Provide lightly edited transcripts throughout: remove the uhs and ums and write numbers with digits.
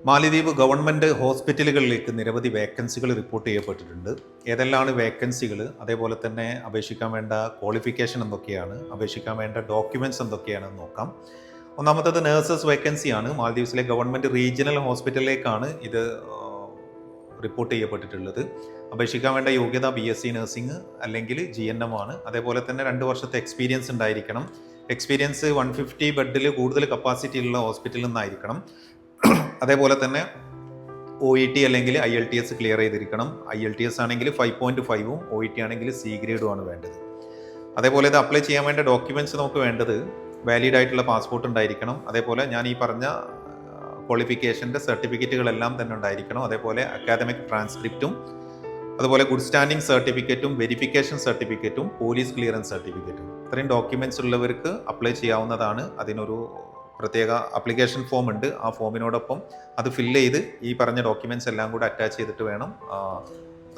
മാലിദ്വീപ് ഗവൺമെൻറ് ഹോസ്പിറ്റലുകളിലേക്ക് നിരവധി വേക്കൻസികൾ റിപ്പോർട്ട് ചെയ്യപ്പെട്ടിട്ടുണ്ട്. ഏതെല്ലാമാണ് വേക്കൻസികൾ, അതേപോലെ തന്നെ അപേക്ഷിക്കാൻ വേണ്ട ക്വാളിഫിക്കേഷൻ എന്തൊക്കെയാണ്, അപേക്ഷിക്കാൻ വേണ്ട ഡോക്യുമെൻറ്റ്സ് എന്തൊക്കെയാണെന്ന് നോക്കാം. ഒന്നാമത്തത് നേഴ്സസ് വേക്കൻസിയാണ്. മാലദ്വീപ്സിലെ ഗവൺമെൻറ് റീജിയണൽ ഹോസ്പിറ്റലിലേക്കാണ് ഇത് റിപ്പോർട്ട് ചെയ്യപ്പെട്ടിട്ടുള്ളത്. അപേക്ഷിക്കാൻ വേണ്ട യോഗ്യത BSc നഴ്സിംഗ് അല്ലെങ്കിൽ GNM ആണ്. അതേപോലെ തന്നെ 2 വർഷത്തെ എക്സ്പീരിയൻസ് ഉണ്ടായിരിക്കണം. എക്സ്പീരിയൻസ് 150 ബെഡിൽ കൂടുതൽ കപ്പാസിറ്റി ഉള്ള ഹോസ്പിറ്റലിൽ നിന്നായിരിക്കണം. അതേപോലെ തന്നെ OET അല്ലെങ്കിൽ IELTS ക്ലിയർ ചെയ്തിരിക്കണം. IELTS ആണെങ്കിൽ 5.5ഉം OET ആണെങ്കിൽ C ഗ്രേഡും ആണ് വേണ്ടത്. അതേപോലെ ഇത് അപ്ലൈ ചെയ്യാൻ വേണ്ട ഡോക്യുമെൻറ്റ്സ് നമുക്ക് വേണ്ടത് വാലിഡ് ആയിട്ടുള്ള പാസ്പോർട്ട് ഉണ്ടായിരിക്കണം. അതേപോലെ ഞാൻ ഈ പറഞ്ഞ ക്വാളിഫിക്കേഷൻ്റെ സർട്ടിഫിക്കറ്റുകളെല്ലാം തന്നെ ഉണ്ടായിരിക്കണം. അതേപോലെ അക്കാദമിക് ട്രാൻസ്ക്രിപ്റ്റും, അതുപോലെ ഗുഡ് സ്റ്റാൻഡിംഗ് സർട്ടിഫിക്കറ്റും, വെരിഫിക്കേഷൻ സർട്ടിഫിക്കറ്റും, പോലീസ് ക്ലിയറൻസ് സർട്ടിഫിക്കറ്റും. ഇത്രയും ഡോക്യുമെൻറ്റ്സ് ഉള്ളവർക്ക് അപ്ലൈ ചെയ്യാവുന്നതാണ്. അതിനൊരു പ്രത്യേക ആപ്ലിക്കേഷൻ ഫോം ഉണ്ട്. ആ ഫോമിനോടൊപ്പം അത് ഫില്ല് ചെയ്ത് ഈ പറഞ്ഞ ഡോക്യുമെൻറ്റ്സ് എല്ലാം കൂടെ അറ്റാച്ച് ചെയ്തിട്ട് വേണം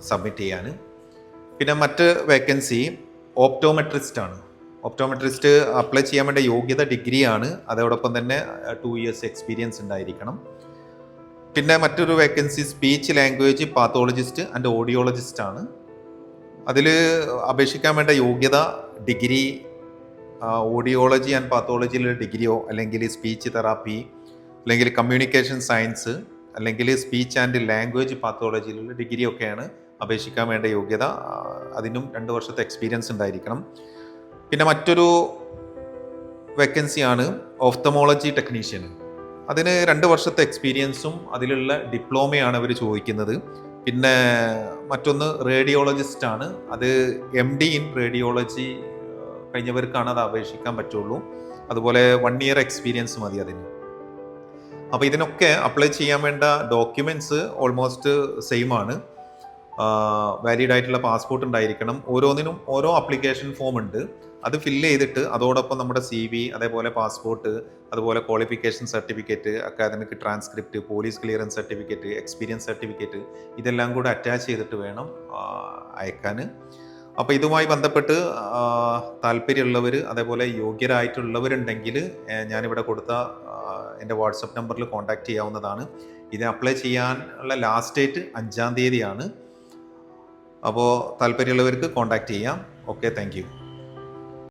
സബ്മിറ്റ് ചെയ്യാൻ. പിന്നെ മറ്റ് വേക്കൻസി ഓപ്റ്റോമെട്രിസ്റ്റ് ആണ്. ഓപ്റ്റോമെട്രിസ്റ്റ് അപ്ലൈ ചെയ്യാൻ വേണ്ട യോഗ്യത ഡിഗ്രിയാണ്. അതോടൊപ്പം തന്നെ 2 ഇയേഴ്സ് എക്സ്പീരിയൻസ് ഉണ്ടായിരിക്കണം. പിന്നെ മറ്റൊരു vacancy speech language pathologist and audiologist ആണ്. അതിൽ അപേക്ഷിക്കാൻ വേണ്ട യോഗ്യത ഡിഗ്രി, ഓഡിയോളജി ആൻഡ് പാത്തോളജിയിലുള്ള ഡിഗ്രിയോ, അല്ലെങ്കിൽ സ്പീച്ച് തെറാപ്പി, അല്ലെങ്കിൽ കമ്മ്യൂണിക്കേഷൻ സയൻസ്, അല്ലെങ്കിൽ സ്പീച്ച് ആൻഡ് ലാംഗ്വേജ് പാത്തോളജിയിലുള്ള ഡിഗ്രിയൊക്കെയാണ് അപേക്ഷിക്കാൻ വേണ്ട യോഗ്യത. അതിനും 2 വർഷത്തെ എക്സ്പീരിയൻസ് ഉണ്ടായിരിക്കണം. പിന്നെ മറ്റൊരു വേക്കൻസിയാണ് ഓഫ്തമോളജി ടെക്നീഷ്യൻ. അതിന് 2 വർഷത്തെ എക്സ്പീരിയൻസും അതിലുള്ള ഡിപ്ലോമയാണ് അവർ ചോദിക്കുന്നത്. പിന്നെ മറ്റൊന്ന് റേഡിയോളജിസ്റ്റ് ആണ്. അത് MD ഇൻ റേഡിയോളജി കഴിഞ്ഞവർക്കാണ് അത് അപേക്ഷിക്കാൻ പറ്റുള്ളൂ. അതുപോലെ 1 ഇയർ എക്സ്പീരിയൻസ് മതി അതിന്. അപ്പോൾ ഇതിനൊക്കെ അപ്ലൈ ചെയ്യാൻ വേണ്ട ഡോക്യുമെൻറ്റ്സ് ഓൾമോസ്റ്റ് സെയിം ആണ്. വാലിഡ് ആയിട്ടുള്ള പാസ്പോർട്ട് ഉണ്ടായിരിക്കണം. ഓരോന്നിനും ഓരോ ആപ്ലിക്കേഷൻ ഫോം ഉണ്ട്. അത് ഫില്ല് ചെയ്തിട്ട് അതോടൊപ്പം നമ്മുടെ CV, അതേപോലെ പാസ്പോർട്ട്, അതുപോലെ qualification certificate, academic transcript, police clearance certificate, experience certificate, ഇതെല്ലാം കൂടെ അറ്റാച്ച് ചെയ്തിട്ട് വേണം അയക്കാൻ. അപ്പോൾ ഇതുമായി ബന്ധപ്പെട്ട് താല്പര്യമുള്ളവർ, അതേപോലെ യോഗ്യരായിട്ടുള്ളവരുണ്ടെങ്കിൽ ഞാനിവിടെ കൊടുത്ത എൻ്റെ വാട്സപ്പ് നമ്പറിൽ കോൺടാക്റ്റ് ചെയ്യാവുന്നതാണ്. ഇത് അപ്ലൈ ചെയ്യാനുള്ള ലാസ്റ്റ് ഡേറ്റ് 5-ാം തീയതിയാണ്. അപ്പോൾ താല്പര്യമുള്ളവർക്ക് കോൺടാക്റ്റ് ചെയ്യാം. Okay, thank you.